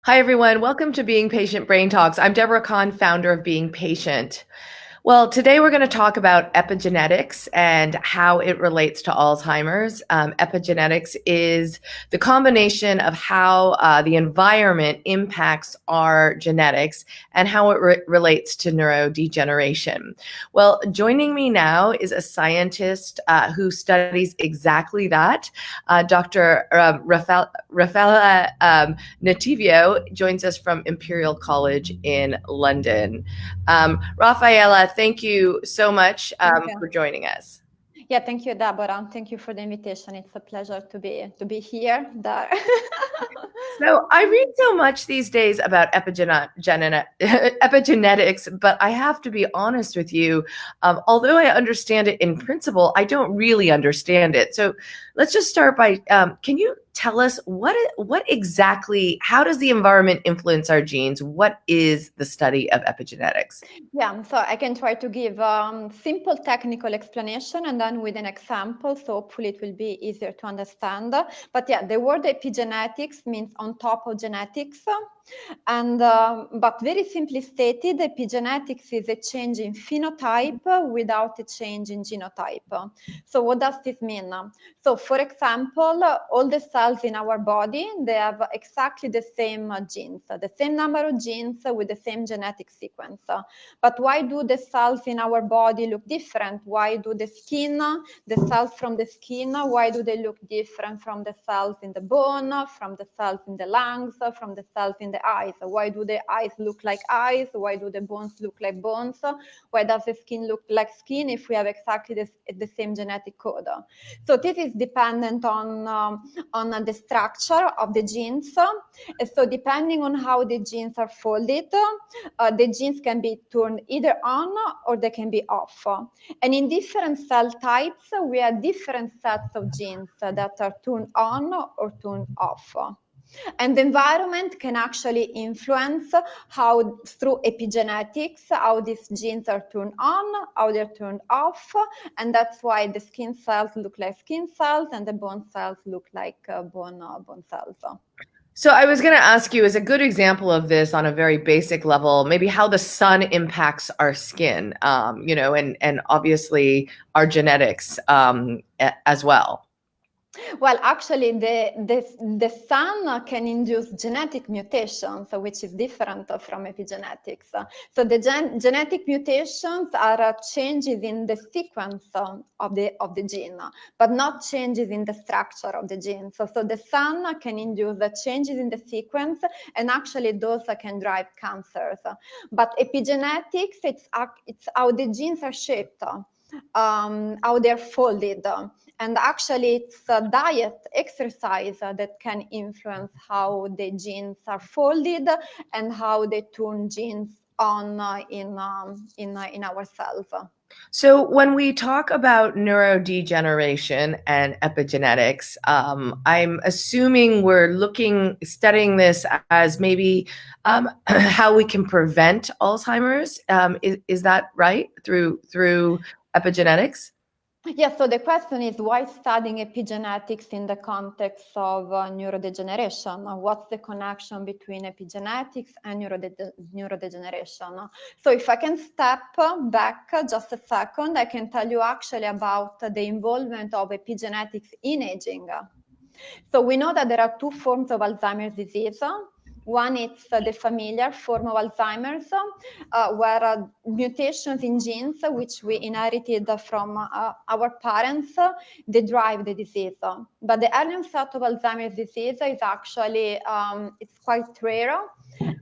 Hi, everyone. Welcome to Being Patient Brain Talks. I'm Deborah Kahn, founder of Being Patient. Well, today we're going to talk about epigenetics and how it relates to Alzheimer's. Epigenetics is the combination of how the environment impacts our genetics and how it relates to neurodegeneration. Well, joining me now is a scientist who studies exactly that. Dr. Raffaella Nativio joins us from Imperial College in London. Raffaella, thank you so much for joining us. Yeah, thank you, Deborah. Thank you for the invitation. It's a pleasure to be here. So I read so much these days about epigenetics, but I have to be honest with you. Although I understand it in principle, I don't really understand it. So let's just start by, can you tell us what exactly, how does the environment influence our genes? What is the study of epigenetics? Yeah, so I can try to give simple technical explanation and then with an example, so hopefully it will be easier to understand. But yeah, the word epigenetics means on top of genetics. And but very simply stated, epigenetics is a change in phenotype without a change in genotype. So what does this mean? So for example, all the cells in our body, they have exactly the same genes, the same number of genes with the same genetic sequence. But why do the cells in our body look different? Why do the cells from the skin, why do they look different from the cells in the bone, from the cells in the lungs, from the cells in the eyes? Why do the eyes look like eyes? Why do the bones look like bones? Why does the skin look like skin if we have exactly the same genetic code? So this is dependent on the structure of the genes. So depending on how the genes are folded, the genes can be turned either on or they can be off. And in different cell types, we have different sets of genes that are turned on or turned off. And the environment can actually influence how, through epigenetics, how these genes are turned on, how they're turned off. And that's why the skin cells look like skin cells and the bone cells look like bone cells. So I was going to ask you, as a good example of this on a very basic level, maybe how the sun impacts our skin, and obviously our genetics as well. Well, actually, the sun can induce genetic mutations, which is different from epigenetics. So the genetic mutations are changes in the sequence of the gene, but not changes in the structure of the gene. So the sun can induce the changes in the sequence, and actually those can drive cancers. But epigenetics, it's how the genes are shaped, how they're folded. And actually, it's diet, exercise that can influence how the genes are folded and how they turn genes on in ourselves. So when we talk about neurodegeneration and epigenetics, I'm assuming we're studying this as maybe how we can prevent Alzheimer's. Is that right? Through epigenetics? Yes, so the question is why studying epigenetics in the context of neurodegeneration? What's the connection between epigenetics and neurodegeneration? So if I can step back just a second, I can tell you actually about the involvement of epigenetics in aging. So we know that there are two forms of Alzheimer's disease. One is the familiar form of Alzheimer's, where mutations in genes, which we inherited from our parents, they drive the disease. But the early onset of Alzheimer's disease is actually, it's quite rare.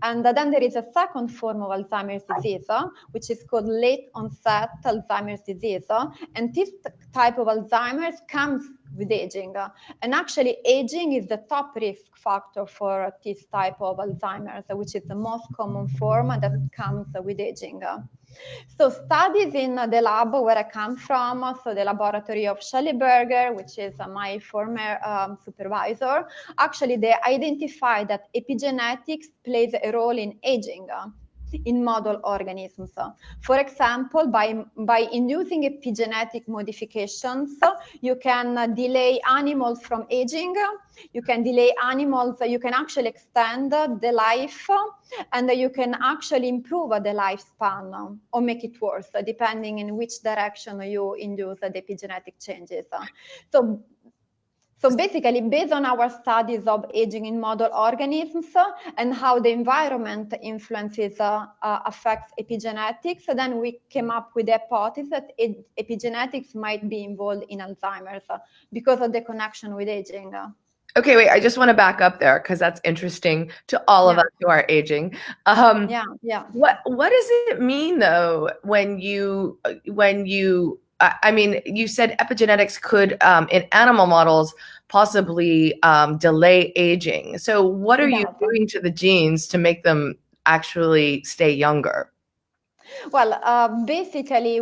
And then there is a second form of Alzheimer's disease, which is called late onset Alzheimer's disease. And this type of Alzheimer's comes with aging. And actually, aging is the top risk factor for this type of Alzheimer's, which is the most common form that comes with aging. So studies in the lab where I come from, so the laboratory of Shelley Berger, which is my former supervisor, actually they identified that epigenetics plays a role in aging. in model organisms. For example, by inducing epigenetic modifications, you can delay animals from aging, you can delay animals, you can actually extend the life, and you can actually improve the lifespan or make it worse, depending in which direction you induce the epigenetic changes. So basically, based on our studies of aging in model organisms and how the environment influences affects epigenetics, then we came up with the hypothesis that epigenetics might be involved in Alzheimer's because of the connection with aging. Okay, wait, I just want to back up there because that's interesting to all of us who are aging. Yeah. What does it mean though when you I mean, you said epigenetics could in animal models possibly delay aging. So what are you doing to the genes to make them actually stay younger? Well, basically,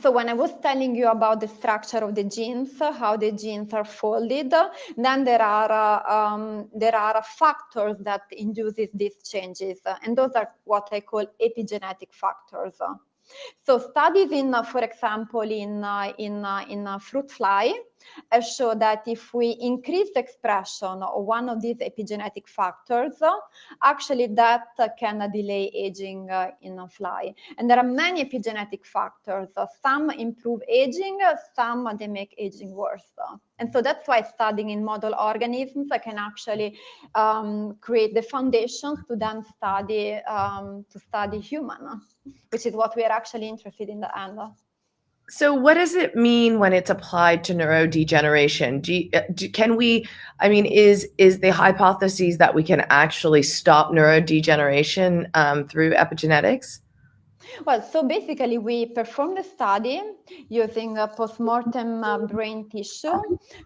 so when I was telling you about the structure of the genes, how the genes are folded, then there are factors that induces these changes, and those are what I call epigenetic factors. So studies for example, in fruit fly show that if we increase the expression of one of these epigenetic factors, actually that can delay aging in a fly. And there are many epigenetic factors. Some improve aging, some they make aging worse. And so that's why studying in model organisms can actually create the foundations to then study human, which is what we are actually interested in the end. So what does it mean when it's applied to neurodegeneration? Can we, I mean, is the hypothesis that we can actually stop neurodegeneration through epigenetics? Well, so basically we performed a study using a postmortem brain tissue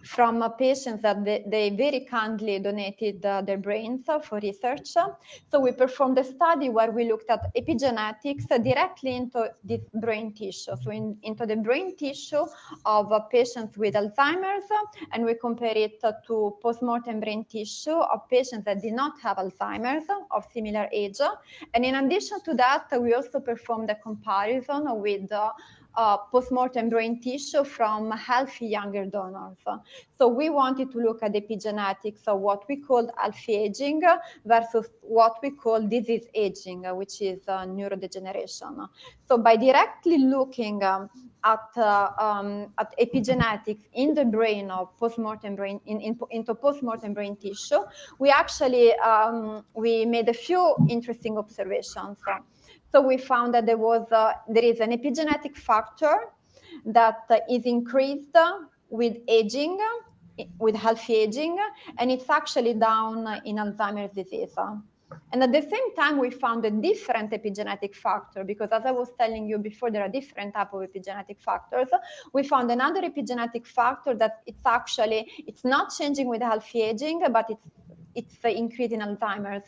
from patients that they very kindly donated their brains for research. So we performed a study where we looked at epigenetics directly into this brain tissue, so into the brain tissue of patients with Alzheimer's, and we compare it to postmortem brain tissue of patients that did not have Alzheimer's of similar age. And in addition to that, we also performed a comparison with postmortem brain tissue from healthy younger donors. So we wanted to look at the epigenetics of what we called healthy aging versus what we call disease aging, which is neurodegeneration. So by directly looking at epigenetics in the brain of postmortem brain into postmortem brain tissue, we actually we made a few interesting observations. So we found that there is an epigenetic factor that is increased with aging, with healthy aging, and it's actually down in Alzheimer's disease. And at the same time, we found a different epigenetic factor, because as I was telling you before, there are different types of epigenetic factors. We found another epigenetic factor that it's not changing with healthy aging, but it's increasing Alzheimer's.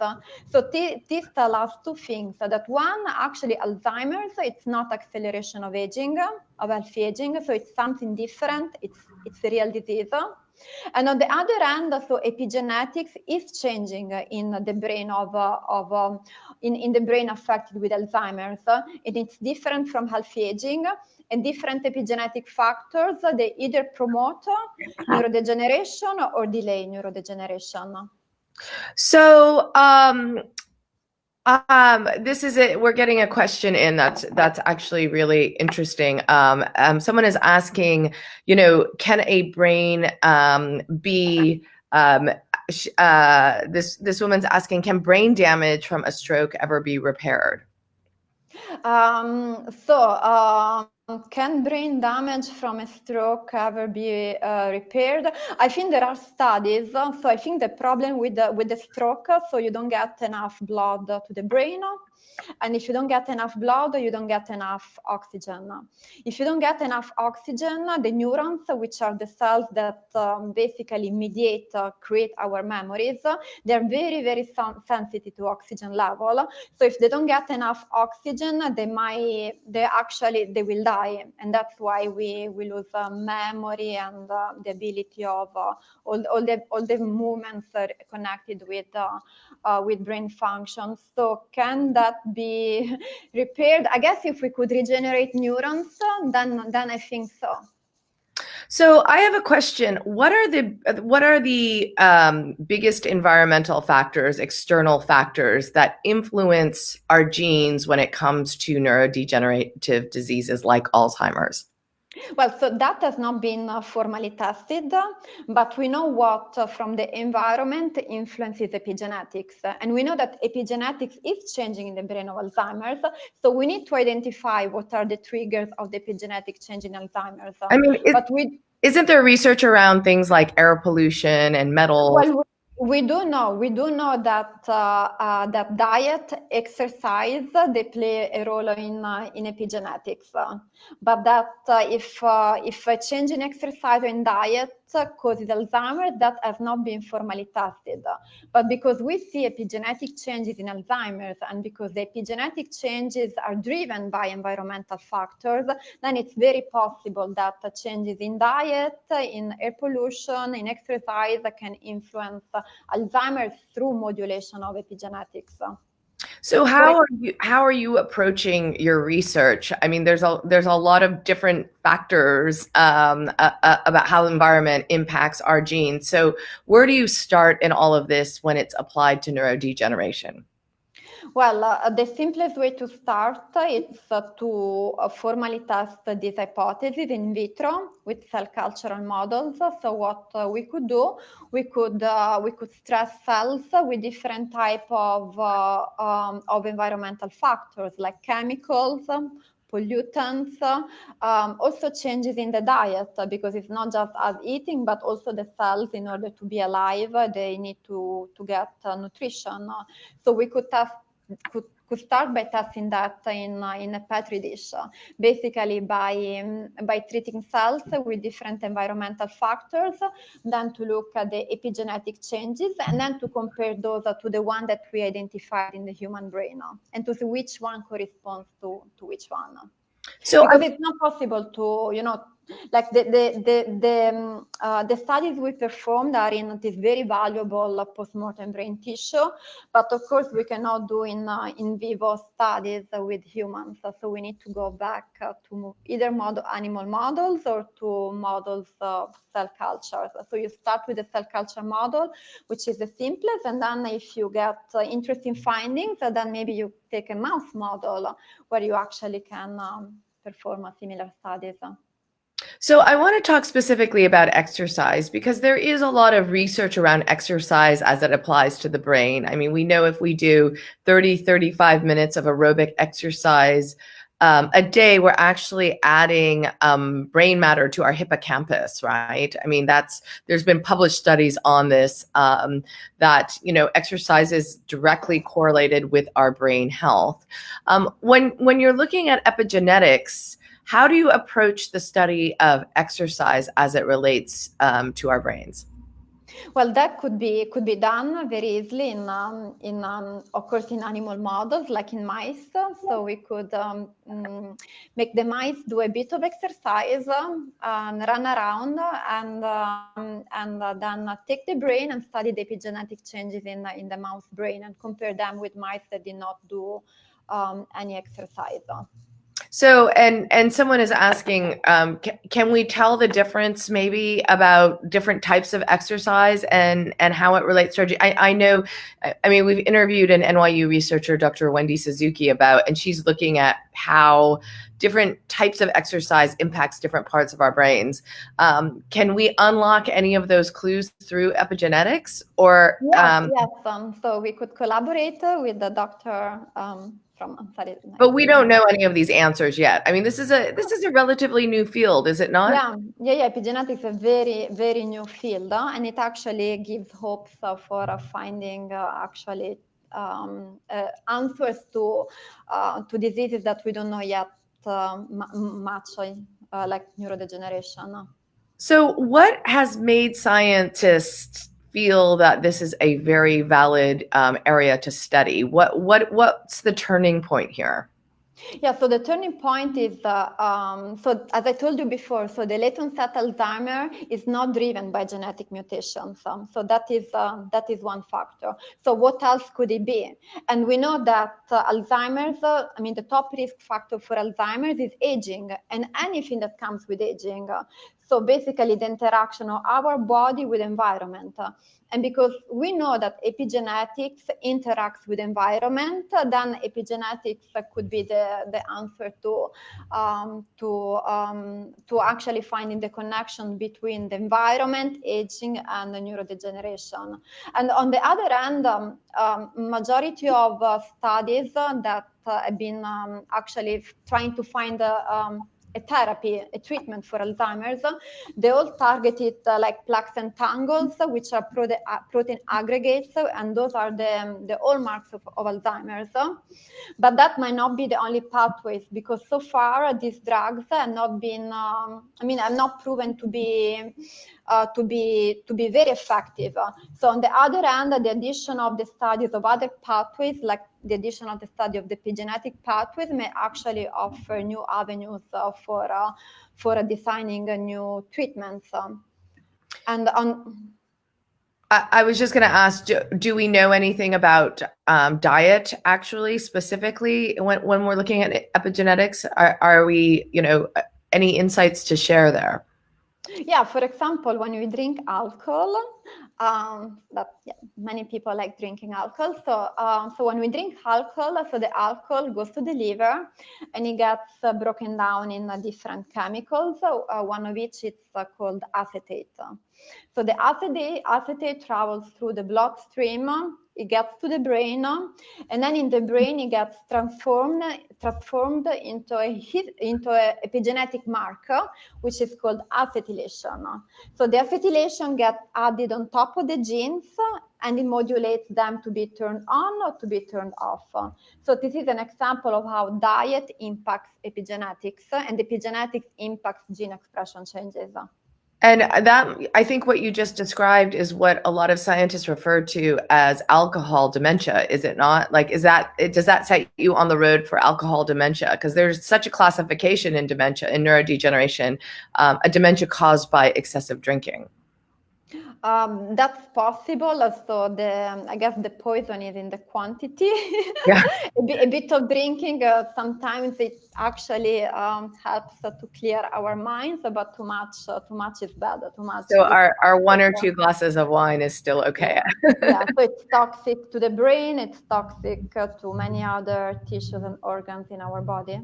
So this tells us two things. That one, actually Alzheimer's, it's not acceleration of aging, of healthy aging, so it's something different. It's a real disease. And on the other hand, so epigenetics is changing in the brain in the brain affected with Alzheimer's, and it's different from healthy aging. And different epigenetic factors, they either promote neurodegeneration or delay neurodegeneration. So this is it. We're getting a question in that's actually really interesting. Someone is asking, can a brain be this woman's asking, can brain damage from a stroke ever be repaired? Can brain damage from a stroke ever be repaired? I think there are studies. So I think the problem with the stroke, so you don't get enough blood to the brain. And if you don't get enough blood, you don't get enough oxygen. If you don't get enough oxygen, the neurons, which are the cells that basically mediate, create our memories, they're very, very sensitive to oxygen level. So if they don't get enough oxygen, they will die. And that's why we lose memory and the ability of all the movements connected with brain functions. So can that be repaired? I guess if we could regenerate neurons, then I think so. So I have a question. What are the biggest environmental factors, external factors that influence our genes when it comes to neurodegenerative diseases like Alzheimer's? Well, so that has not been formally tested, but we know what from the environment influences epigenetics. And we know that epigenetics is changing in the brain of Alzheimer's. So we need to identify what are the triggers of the epigenetic change in Alzheimer's. I mean, But we isn't there research around things like air pollution and metals? Well, we do know. We do know that that diet, exercise, they play a role in epigenetics. But that if a change in exercise or in diet causes Alzheimer's, that has not been formally tested. But because we see epigenetic changes in Alzheimer's, and because the epigenetic changes are driven by environmental factors, then it's very possible that changes in diet, in air pollution, in exercise can influence Alzheimer's through modulation of epigenetics. So how are you approaching your research? I mean, there's a lot of different factors about how environment impacts our genes. So where do you start in all of this when it's applied to neurodegeneration? Well, the simplest way to start is to formally test this hypothesis in vitro with cell cultural models. So what we could do, we could stress cells with different type of environmental factors like chemicals, pollutants, also changes in the diet, because it's not just us eating, but also the cells, in order to be alive, they need to get nutrition. So we could start by testing that in a petri dish, basically by treating cells with different environmental factors, then to look at the epigenetic changes, and then to compare those to the one that we identified in the human brain, and to see which one corresponds to which one. So Because it's not possible to, like the studies we performed are in this very valuable postmortem brain tissue, but of course we cannot do in vivo studies with humans. So we need to go back to either animal models or to models of cell cultures. So you start with the cell culture model, which is the simplest, and then if you get interesting findings, then maybe you take a mouse model where you actually can perform similar studies. So I want to talk specifically about exercise because there is a lot of research around exercise as it applies to the brain. I mean, we know if we do 30, 35 minutes of aerobic exercise a day, we're actually adding brain matter to our hippocampus, right? I mean, there's been published studies on this, that, exercise is directly correlated with our brain health. When you're looking at epigenetics, how do you approach the study of exercise as it relates to our brains? Well, that could be done very easily of course, in animal models, like in mice. So we could make the mice do a bit of exercise and run around, and then take the brain and study the epigenetic changes in the mouse brain and compare them with mice that did not do any exercise. So, and someone is asking, can we tell the difference maybe about different types of exercise and how it relates to our I know, I mean, we've interviewed an NYU researcher, Dr. Wendy Suzuki, and she's looking at how different types of exercise impacts different parts of our brains. Can we unlock any of those clues through epigenetics or? Yes. So we could collaborate with the doctor but we don't know any of these answers yet. I mean, this is a relatively new field, is it not? Yeah. Epigenetics is a very, very new field, and it actually gives hopes for finding actually answers to diseases that we don't know yet much, like neurodegeneration. So, what has made scientists feel that this is a very valid area to study? What's the turning point here? Yeah, so the turning point is, so as I told you before, so the late onset Alzheimer is not driven by genetic mutations. So that is one factor. So what else could it be? And we know that Alzheimer's, the top risk factor for Alzheimer's is aging and anything that comes with aging. So basically the interaction of our body with environment. And because we know that epigenetics interacts with environment, then epigenetics could be the answer to actually finding the connection between the environment, aging, and the neurodegeneration. And on the other hand, majority of studies that have been actually trying to find a therapy, a treatment for Alzheimer's, they all targeted like plaques and tangles, which are protein aggregates, and those are the hallmarks of Alzheimer's. But that might not be the only pathways, because so far these drugs have not been, have not proven to be very effective. So on the other hand, the addition of the studies of other pathways, like the addition of the study of the epigenetic pathways, may actually offer new avenues for designing new treatments. And on I was just going to ask, do we know anything about diet actually specifically when we're looking at epigenetics? Are we, any insights to share there? Yeah, for example, when we drink alcohol, many people like drinking alcohol. So when we drink alcohol, so the alcohol goes to the liver and it gets broken down in different chemicals. One of which is called acetate. So the acetate travels through the bloodstream. It gets to the brain, and then in the brain it gets transformed into a epigenetic marker, which is called acetylation. So the acetylation gets added on top of the genes, and it modulates them to be turned on or to be turned off. So this is an example of how diet impacts epigenetics, and epigenetics impacts gene expression changes. And that, I think what you just described is what a lot of scientists refer to as alcohol dementia, is it not? Like, does that set you on the road for alcohol dementia? Because there's such a classification in dementia, in neurodegeneration, a dementia caused by excessive drinking. That's possible. So I guess the poison is in the quantity. Yeah. A bit of drinking, sometimes it actually helps to clear our minds, but too much is bad. Too much. So our one or two glasses of wine is still okay. Yeah, so it's toxic to the brain. It's toxic to many other tissues and organs in our body.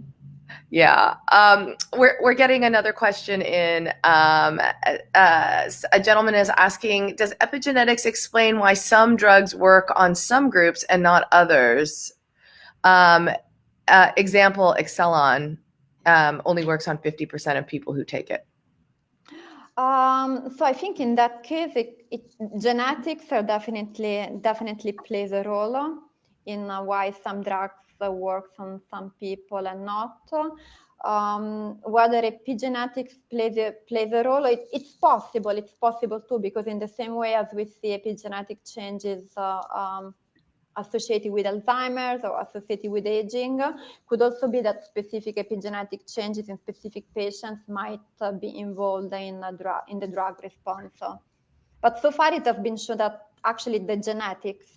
Yeah. We're getting another question in. A gentleman is asking, does epigenetics explain why some drugs work on some groups and not others? Example, Excelon only works on 50% of people who take it. So I think in that case, genetics are definitely plays a role in why some drugs works on some people and not. Whether epigenetics plays a role, it's possible. It's possible too, because in the same way as we see epigenetic changes associated with Alzheimer's or associated with aging, could also be that specific epigenetic changes in specific patients might be involved in the drug response. But so far it has been shown that actually the genetics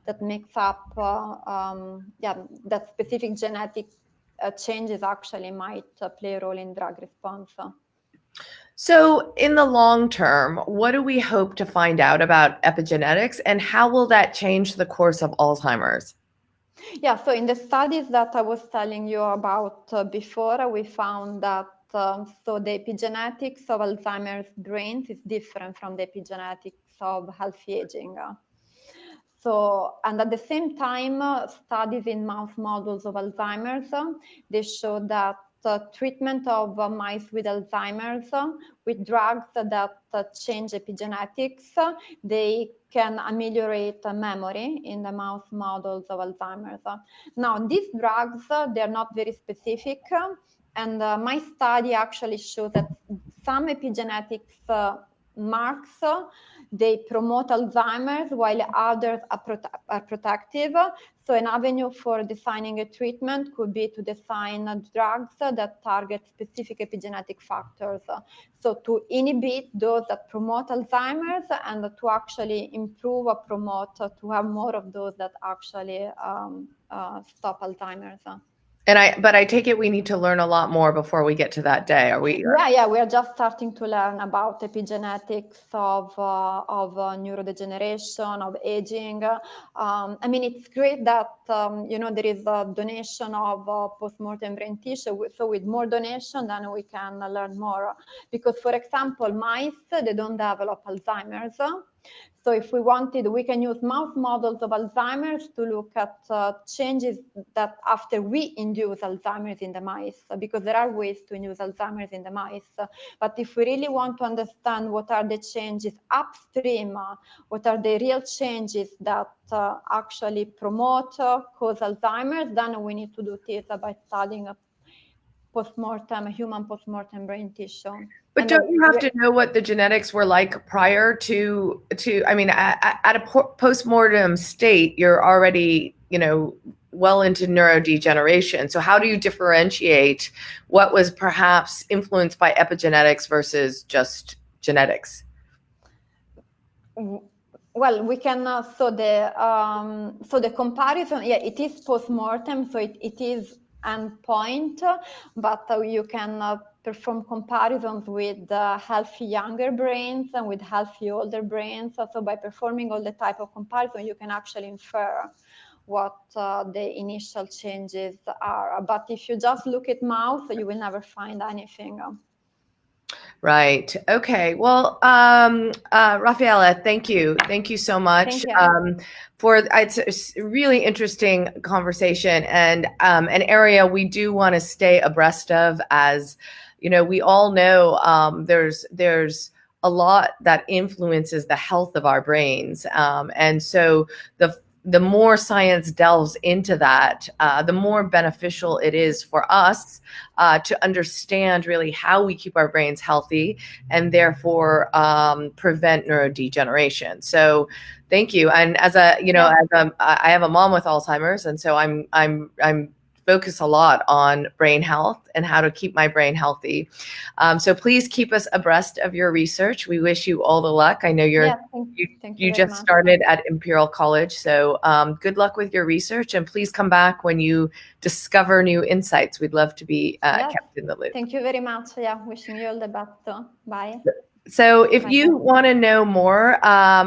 that makes up that specific genetic changes actually might play a role in drug response. So in the long term, what do we hope to find out about epigenetics, and how will that change the course of Alzheimer's? Yeah, so in the studies that I was telling you about before, we found that so the epigenetics of Alzheimer's brains is different from the epigenetics of healthy aging. And at the same time, studies in mouse models of Alzheimer's, they show that treatment of mice with Alzheimer's with drugs that change epigenetics, they can ameliorate memory in the mouse models of Alzheimer's. Now, these drugs, they're not very specific, and my study actually shows that some epigenetics marks they promote Alzheimer's while others are protective. So an avenue for designing a treatment could be to design drugs that target specific epigenetic factors. So to inhibit those that promote Alzheimer's and to actually improve or promote to have more of those that actually stop Alzheimer's. But I take it we need to learn a lot more before we get to that day. Are we? Yeah, we are just starting to learn about epigenetics of neurodegeneration, of aging. I mean, it's great that there is a donation of postmortem brain tissue. So with more donation, then we can learn more. Because, for example, mice, they don't develop Alzheimer's. So if we wanted, we can use mouse models of Alzheimer's to look at changes that after we induce Alzheimer's in the mice, because there are ways to induce Alzheimer's in the mice. But if we really want to understand what are the changes upstream, what are the real changes that actually promote, cause Alzheimer's, then we need to do this by studying a human postmortem brain tissue. But don't you have to know what the genetics were like prior to I mean, at a postmortem state, you're already, well into neurodegeneration. So how do you differentiate what was perhaps influenced by epigenetics versus just genetics? Well, we can, so the comparison, it is postmortem, so it is endpoint, but you can perform comparisons with healthy younger brains and with healthy older brains. So by performing all the type of comparison, you can actually infer what the initial changes are. But if you just look at mouse, you will never find anything. Right. Okay. Well, Raffaella, thank you. Thank you so much. It's a really interesting conversation and an area we do want to stay abreast of. As we all know, there's a lot that influences the health of our brains, and so the more science delves into that, the more beneficial it is for us to understand really how we keep our brains healthy and therefore prevent neurodegeneration. So thank you. And as I have a mom with Alzheimer's, and so I'm focus a lot on brain health and how to keep my brain healthy. So please keep us abreast of your research. We wish you all the luck. I know you just started at Imperial College, so good luck with your research, and please come back when you discover new insights. We'd love to be kept in the loop. Thank you very much. Yeah, wishing you all the best. Bye. So if you want to know more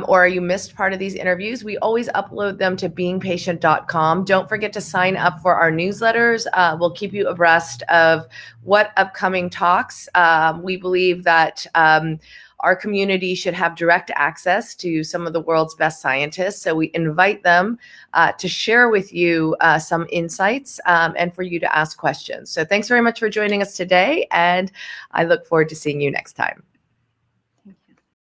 or you missed part of these interviews, we always upload them to beingpatient.com. Don't forget to sign up for our newsletters. We'll keep you abreast of what upcoming talks. We believe that our community should have direct access to some of the world's best scientists. So we invite them to share with you some insights and for you to ask questions. So thanks very much for joining us today, and I look forward to seeing you next time.